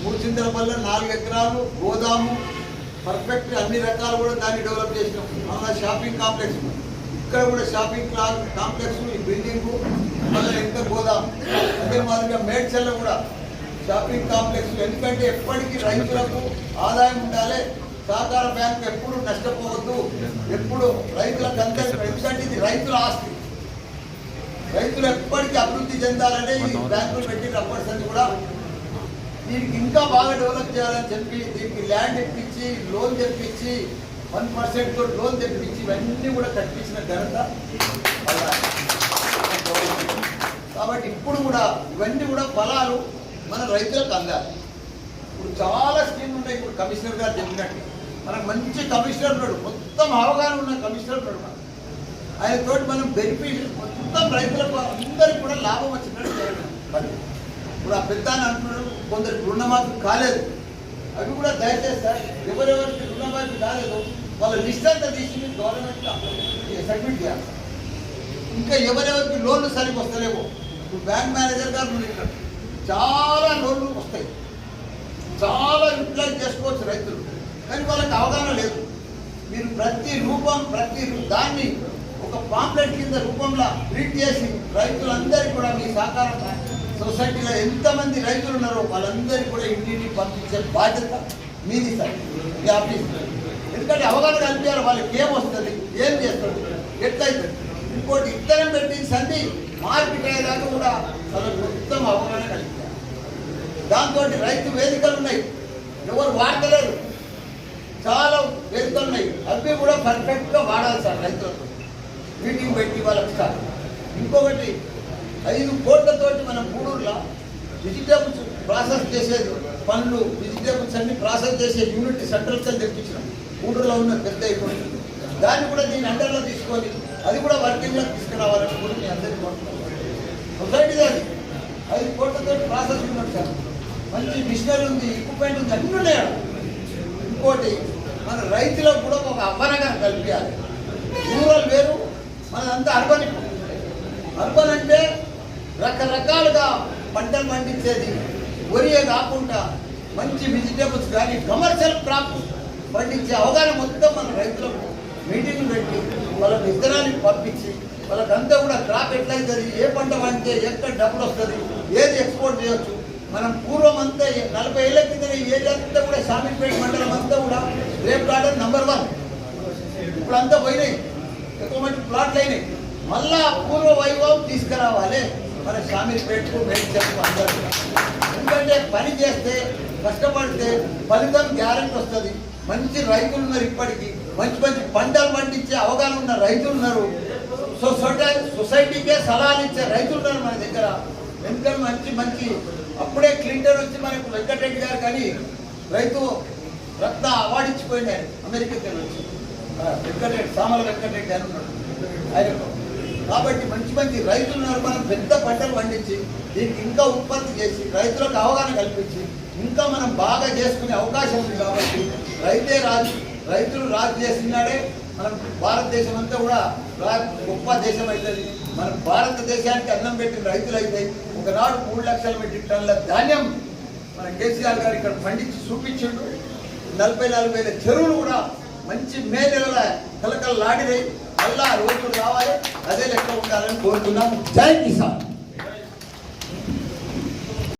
మూడుచింతలపల్లి 4 ఎకరాలు గోదాము పర్ఫెక్ట్ అన్ని రకాలు కూడా దాన్ని డెవలప్ చేసినాం. మళ్ళీ షాపింగ్ కాంప్లెక్స్ ఇక్కడ కూడా షాపింగ్ కాంప్లెక్స్ ఈ బిల్డింగు మళ్ళీ ఎంత గోదాము అదే మాదిరిగా మేడ్చల్లో కూడా షాపింగ్ కాంప్లెక్స్. ఎందుకంటే ఎప్పటికీ రైతులకు ఆదాయం ఉండాలి, సహకార బ్యాంకు ఎప్పుడు నష్టపోవద్దు, ఎప్పుడు రైతులకు అందరికీ, ఎందుకంటే ఇది రైతుల ఆస్తి, రైతులు ఎప్పటికీ అభివృద్ధి చెందాలని ఈ బ్యాంకులు పెట్టినప్పటి కూడా దీనికి ఇంకా బాగా డెవలప్ చేయాలని చెప్పి దీనికి ల్యాండ్ ఇప్పించి లోన్ తెప్పించి 1% తోటి లోన్ తెప్పించి ఇవన్నీ కూడా కట్టించిన ఘనత. కాబట్టి ఇప్పుడు కూడా ఇవన్నీ కూడా ఫలాలు మన రైతులకు అందాలి. ఇప్పుడు చాలా స్కీమ్లు ఉన్నాయి. ఇప్పుడు కమిషనర్ గారు చెప్పినట్టు మనకు మంచి కమిషనర్ ఉన్నాడు, మొత్తం అవగాహన ఉన్న కమిషనర్ ఉన్నాడు. ఆయనతో మనం బెనిఫిట్ మొత్తం రైతులకు అందరికీ కూడా లాభం వచ్చినట్టు చేయాలి. ఇప్పుడు ఆ పెద్ద అంటున్నాడు కొందరికి రుణమాఫీ కాలేదు, అవి కూడా దయచేసి సార్ ఎవరెవరికి రుణమాఫీ కాలేదు వాళ్ళ లిస్ట్ అంతా తీసి గవర్నమెంట్ సబ్మిట్ చేయాలి. ఇంకా ఎవరెవరికి లోన్లు సరిగ్గా వస్తలేవో ఇప్పుడు బ్యాంక్ మేనేజర్ గారు చాలా లోన్లు వస్తాయి, చాలా యూటిలైజ్ చేసుకోవచ్చు రైతులు, కానీ వాళ్ళకి అవగాహన లేదు. మీరు ప్రతి దాన్ని ఒక పాంప్లెట్ కింద రూపంలో ప్రింట్ చేసి రైతులందరికీ కూడా మీ సహకార సొసైటీలో ఎంతమంది రైతులు ఉన్నారో వాళ్ళందరికీ కూడా ఇంటిని పంపించే బాధ్యత మీది సార్, ఈ ఆఫీస్. ఎందుకంటే అవగాహన కల్పించాలి, వాళ్ళకి ఏం వస్తుంది, ఏం చేస్తుంది, ఎట్లయితుంది. ఇంకోటి ఇద్దరం పెట్టింది సంధి మార్కెట్ అయ్యేదాకా కూడా వాళ్ళకి మొత్తం అవగాహన కల్పించాలి. దాంతో రైతు వేదికలు ఉన్నాయి, ఎవరు వాడతలేరు, చాలా వేదికలు ఉన్నాయి, అవి కూడా పర్ఫెక్ట్గా వాడాలి సార్. రైతులకు మీటింగ్ పెట్టి వాళ్ళకి సార్. ఇంకొకటి 5 కోట్లతోటి మనం గూడూరులో వెజిటేబుల్స్ ప్రాసెస్ చేసేది పండ్లు వెజిటేబుల్స్ అన్ని ప్రాసెస్ చేసే యూనిట్ సెంట్రల్ సెల్ తెప్పించినాం. గూడూరులో ఉన్న పెద్ద యూనిట్, దాన్ని కూడా దీని అండర్లో తీసుకొని అది కూడా వర్కింగ్లో తీసుకురావాలని కూడా మీ అందరికీ కోరుతున్నాం. సొసైటీ అది 5 కోట్లతోటి ప్రాసెస్ ఉన్నట్టు సార్. మంచి మిషనరీ ఉంది, ఎక్విప్మెంట్ ఉంది, అన్నీ ఉన్నాయి. ఇంకోటి మన రైతులకు కూడా ఒక అవ్వనగా కల్పించాలి. రూరల్ వేరు, మనదంతా అర్బన్. అర్బన్ అంటే రకరకాలుగా పంటలు పండించేది, వరియే కాకుండా మంచి వెజిటేబుల్స్ కానీ కమర్షియల్ క్రాప్ పండించే అవగాహన మొత్తం మన రైతులకు మీటింగ్లు పెట్టి వాళ్ళకి విత్తనానికి పంపించి వాళ్ళకంతా కూడా క్రాప్ ఎట్లయితుంది, ఏ పంట పండితే ఎక్కడ డబ్బులు వస్తుంది, ఏది ఎక్స్పోర్ట్ చేయొచ్చు. మనం పూర్వం అంతా 40 ఏళ్ల కింద ఈ ఏరియా అంతా కూడా షామీర్పేట మండలం అంతా కూడా రేప్ గార్డెన్ నంబర్ 1. ఇప్పుడు అంతా పోయినాయి, ఎక్కువ మంది ప్లాట్లు అయినాయి. మళ్ళా పూర్వ వైభవం తీసుకురావాలి మన షామీర్పేటకు, మేడ్చల్కు అందరూ. ఎందుకంటే పని చేస్తే కష్టపడితే ఫలితం గ్యారెంటీ వస్తుంది. మంచి రైతులు ఉన్నారు, ఇప్పటికీ మంచి మంచి పంటలు పండించే అవగాహన ఉన్న రైతులు ఉన్నారు. సొసైటీకే సలహాలు ఇచ్చే రైతులు ఉన్నారు మన దగ్గర. ఎందుకంటే మంచి మంచి అప్పుడే క్లింటన్ వచ్చి మనకు వెంకటరెడ్డి గారు కానీ రైతు రత్న అవార్డు ఇచ్చిపోయినాయి అమెరికాకి వచ్చి. వెంకటరెడ్డి సామల వెంకటరెడ్డి అని ఉన్నాడు ఆయన. కాబట్టి మంచి మంచి రైతులు ఉన్నారు. మనం పెద్ద పంటలు పండించి దీనికి ఇంకా ఉత్పత్తి చేసి రైతులకు అవగాహన కల్పించి ఇంకా మనం బాగా చేసుకునే అవకాశం ఉంది. కాబట్టి రైతే రాజు, రైతులు రాజు చేసినాడే మనం భారతదేశం అంతా కూడా గొప్ప దేశం అవుతుంది. మన భారతదేశానికి అన్నం పెట్టిన రైతులు అయితే ఒకనాడు 3 లక్షల మెట్రిక్ టన్నుల ధాన్యం మన కేసీఆర్ గారు ఇక్కడ పండించి చూపించిండు. 44,000 చెరువులు కూడా మంచి మే నెలల కలకలలాడినాయి. మళ్ళా రోజులు రావాలి, అదే లెక్క ఉండాలని కోరుతున్నాము. జై కిసాన్.